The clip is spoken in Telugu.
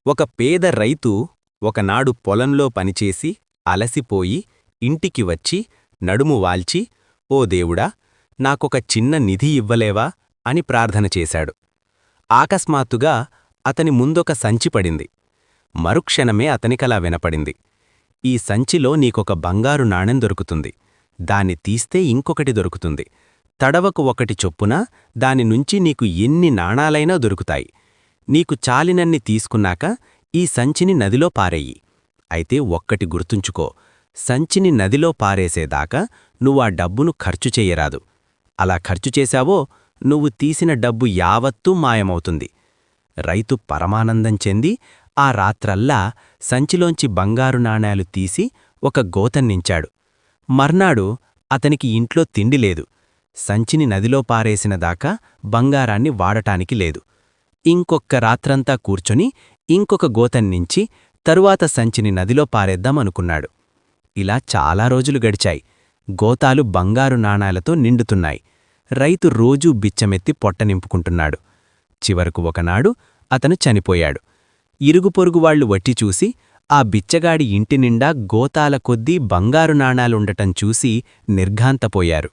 ఒక పేద రైతు ఒకనాడు పొలంలో పనిచేసి అలసిపోయి ఇంటికి వచ్చి నడుము వాల్చి, ఓ దేవుడా, నాకొక చిన్న నిధి ఇవ్వలేవా అని ప్రార్థన చేశాడు. ఆకస్మాత్తుగా అతని ముందొక సంచి పడింది. మరుక్షణమే అతనికలా వినపడింది, ఈ సంచిలో నీకొక బంగారు నాణెం దొరుకుతుంది. దాన్ని తీస్తే ఇంకొకటి దొరుకుతుంది. తడవకు ఒకటి చొప్పున దానినుంచి నీకు ఎన్ని నాణాలైనా దొరుకుతాయి. నీకు చాలినన్ని తీసుకున్నాక ఈ సంచిని నదిలో పారెయ్యి. అయితే ఒక్కటి గుర్తుంచుకో, సంచిని నదిలో పారేసేదాకా నువ్వా డబ్బును ఖర్చు చెయ్యరాదు. అలా ఖర్చు చేశావో నువ్వు తీసిన డబ్బు యావత్తూ మాయమవుతుంది. రైతు పరమానందం చెంది ఆ రాత్రల్లా సంచిలోంచి బంగారు నాణేలు తీసి ఒక గోతన్నించాడు. మర్నాడు అతనికి ఇంట్లో తిండి లేదు. సంచిని నదిలో పారేసిన దాకా బంగారాన్ని వాడటానికి లేదు. ఇంకొక్క రాత్రంతా కూర్చొని ఇంకొక గోతన్నించి తరువాత సంచిని నదిలో పారేద్దామనుకున్నాడు. ఇలా చాలా రోజులు గడిచాయి. గోతాలు బంగారు నాణాలతో నిండుతున్నాయి. రైతు రోజూ బిచ్చమెత్తి పొట్ట నింపుకుంటున్నాడు. చివరకు ఒకనాడు అతను చనిపోయాడు. ఇరుగుపొరుగువాళ్లు వట్టిచూసి ఆ బిచ్చగాడి ఇంటినిండా గోతాల కొద్దీ బంగారు నాణాలుండటం చూసి నిర్ఘాంతపోయారు.